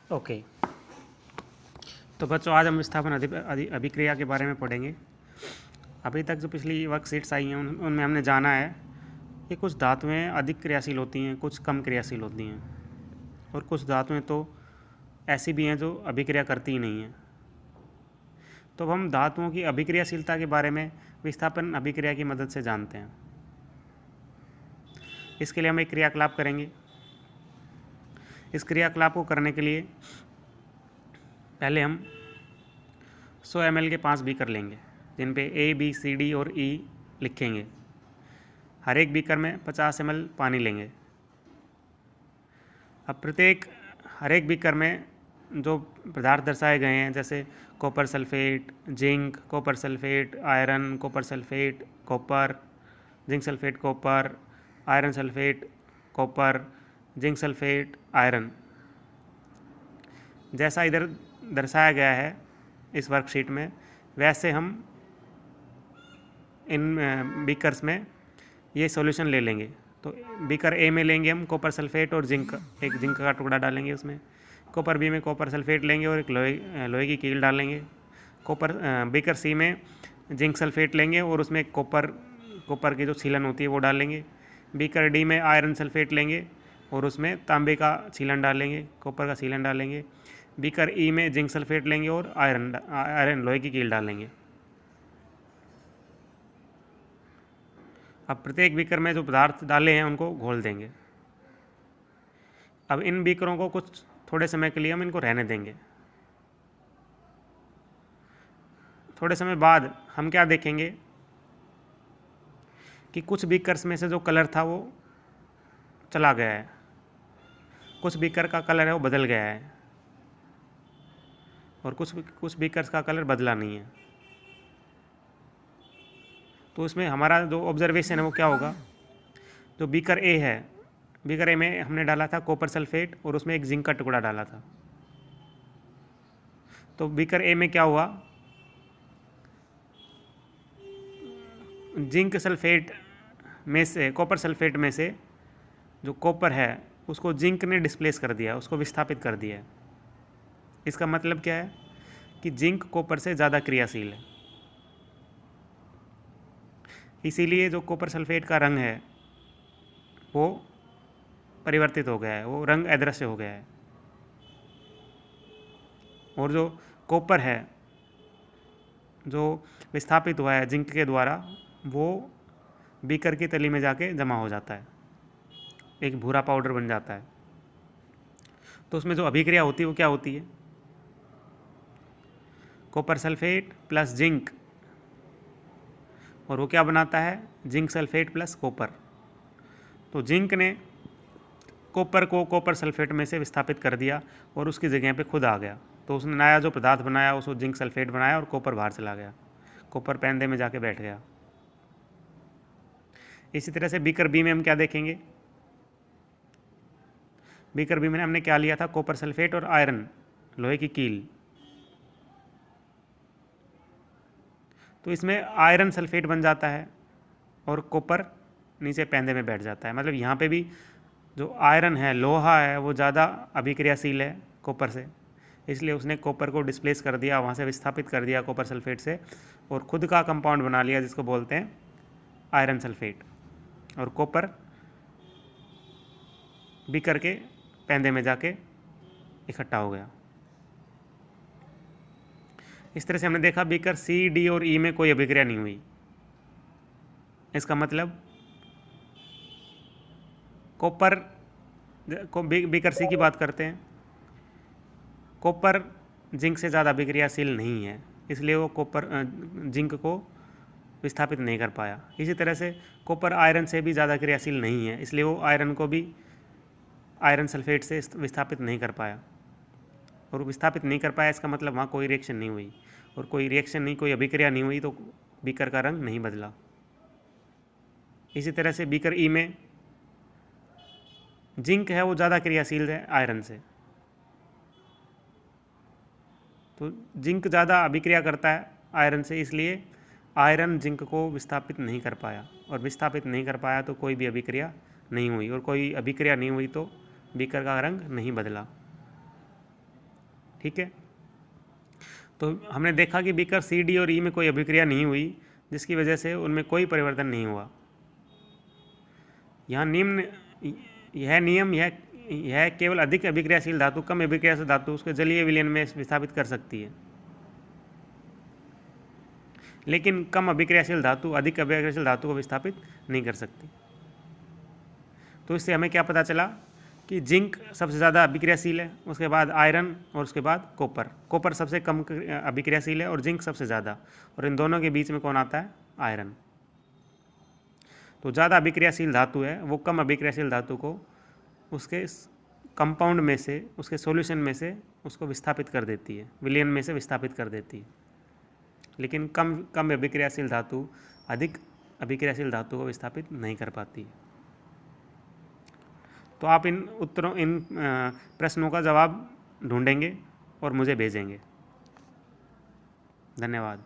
Okay. तो बच्चों, आज हम विस्थापन अभिक्रिया के बारे में पढ़ेंगे। अभी तक जो पिछली वर्कशीट्स आई हैं उनमें हमने जाना है कि कुछ धातुएं अधिक क्रियाशील होती हैं, कुछ कम क्रियाशील होती हैं, और कुछ धातुएं तो ऐसी भी हैं जो अभिक्रिया करती ही नहीं हैं। तो अब हम धातुओं की अभिक्रियाशीलता के बारे में विस्थापन अभिक्रिया की मदद से जानते हैं। इसके लिए हम एक क्रियाकलाप करेंगे। इस क्रियाकलाप को करने के लिए पहले हम 100 ml के 5 बीकर लेंगे, जिन पे A, B, C, D और E लिखेंगे। हर एक बीकर में 50 ml पानी लेंगे। अब हर एक बीकर में जो पदार्थ दर्शाए गए हैं, जैसे copper sulphate, zinc, copper sulphate, iron, copper sulphate, copper, zinc sulphate, copper, iron sulphate, copper, zinc sulphate, iron, जैसा इधर दर्शाया गया है इस वर्कशीट में, वैसे हम इन बीकर्स में ये सॉल्यूशन ले लेंगे। तो बीकर ए में लेंगे हम कॉपर सल्फेट और जिंक, एक जिंक का टुकड़ा डालेंगे उसमें। कॉपर बी में कॉपर सल्फेट लेंगे और एक लोहे की कील डालेंगे। बीकर सी में जिंक सल्फेट लेंगे और उसमें कॉपर की जो छीलन होती है वो डालेंगे। बीकर डी में आयरन सल्फेट लेंगे और उसमें तांबे का छीलन डालेंगे, कॉपर का छीलन डालेंगे। बीकर ई में जिंक सल्फेट लेंगे और आयरन लोहे की कील डालेंगे। अब प्रत्येक बीकर में जो पदार्थ डाले हैं उनको घोल देंगे। अब इन बीकरों को कुछ थोड़े समय के लिए हम इनको रहने देंगे। थोड़े समय बाद हम क्या देखेंगे कि कुछ बीकर्स में से जो कलर था वो चला गया है, कुछ बीकर का कलर है वो बदल गया है, और कुछ बीकर्स का कलर बदला नहीं है। तो इसमें हमारा जो ऑब्जर्वेशन है वो क्या होगा, जो बीकर ए है, बीकर ए में हमने डाला था कॉपर सल्फेट और उसमें एक जिंक का टुकड़ा डाला था। तो बीकर ए में क्या हुआ, जिंक सल्फेट में से, कॉपर सल्फेट में से जो कॉपर है उसको जिंक ने डिस्प्लेस कर दिया, उसको विस्थापित कर दिया है। इसका मतलब क्या है कि जिंक कॉपर से ज़्यादा क्रियाशील है, इसीलिए जो कॉपर सल्फेट का रंग है वो परिवर्तित हो गया है, वो रंग अदृश्य हो गया है। और जो कॉपर है जो विस्थापित हुआ है जिंक के द्वारा, वो बीकर की तली में जाके जमा हो जाता है, एक भूरा पाउडर बन जाता है। तो उसमें जो अभिक्रिया होती है वो क्या होती है, कॉपर सल्फेट प्लस जिंक, और वो क्या बनाता है, जिंक सल्फेट प्लस कॉपर। तो जिंक ने कॉपर को कॉपर सल्फेट में से विस्थापित कर दिया और उसकी जगह पे खुद आ गया। तो उसने नया जो पदार्थ बनाया उसको जिंक सल्फेट बनाया और कॉपर बाहर चला गया, कॉपर पेंदे में जाके बैठ गया। इसी तरह से बीकर बी में हम क्या देखेंगे, बीकर बी में हमने क्या लिया था, कॉपर सल्फेट और आयरन, लोहे की कील। तो इसमें आयरन सल्फेट बन जाता है और कॉपर नीचे पेंदे में बैठ जाता है। मतलब यहाँ पे भी जो आयरन है, लोहा है, वो ज़्यादा अभिक्रियाशील है कॉपर से, इसलिए उसने कॉपर को डिस्प्लेस कर दिया, वहाँ से विस्थापित कर दिया कॉपर सल्फेट से, और खुद का कंपाउंड बना लिया जिसको बोलते हैं आयरन सल्फेट। और कॉपर बीकर के पेंदे में जाके इकट्ठा हो गया। इस तरह से हमने देखा बीकर सी, डी और ई में कोई अभिक्रिया नहीं हुई। इसका मतलब कॉपर बीकर सी की बात करते हैं, कॉपर जिंक से ज़्यादा अभिक्रियाशील नहीं है, इसलिए वो जिंक को विस्थापित नहीं कर पाया। इसी तरह से कॉपर आयरन से भी ज़्यादा क्रियाशील नहीं है, इसलिए वो आयरन को भी आयरन सल्फेट से विस्थापित नहीं कर पाया। और विस्थापित नहीं कर पाया इसका मतलब वहाँ कोई रिएक्शन नहीं हुई, और कोई रिएक्शन नहीं, कोई अभिक्रिया नहीं हुई, तो बीकर का रंग नहीं बदला। इसी तरह से बीकर ई में जिंक है वो ज़्यादा क्रियाशील है आयरन से, तो जिंक ज़्यादा अभिक्रिया करता है आयरन से, इसलिए आयरन जिंक को विस्थापित नहीं कर पाया, और विस्थापित नहीं कर पाया तो कोई भी अभिक्रिया नहीं हुई, और कोई अभिक्रिया नहीं हुई तो बीकर का रंग नहीं बदला। ठीक है। तो हमने देखा कि बीकर सी, डी और ई में कोई अभिक्रिया नहीं हुई, जिसकी वजह से उनमें कोई परिवर्तन नहीं हुआ। यहाँ यह केवल अधिक अभिक्रियाशील धातु कम अभिक्रियाशील धातु उसके जलीय विलयन में विस्थापित कर सकती है, लेकिन कम अभिक्रियाशील धातु अधिक अभिक्रियाशील धातु को विस्थापित नहीं कर सकती। तो इससे हमें क्या पता चला कि जिंक सबसे ज़्यादा अभिक्रियाशील है, उसके बाद आयरन और उसके बाद कॉपर। कॉपर सबसे कम अभिक्रियाशील है और जिंक सबसे ज़्यादा, और इन दोनों के बीच में कौन आता है? आयरन। तो ज़्यादा अभिक्रियाशील धातु है वो कम अभिक्रियाशील धातु को उसके कंपाउंड में से, उसके सॉल्यूशन में से उसको विस्थापित कर देती है, विलयन में से विस्थापित कर देती है। लेकिन कम अभिक्रियाशील धातु अधिक अभिक्रियाशील धातु को विस्थापित नहीं कर पाती है। तो आप इन प्रश्नों का जवाब ढूंढेंगे और मुझे भेजेंगे। धन्यवाद।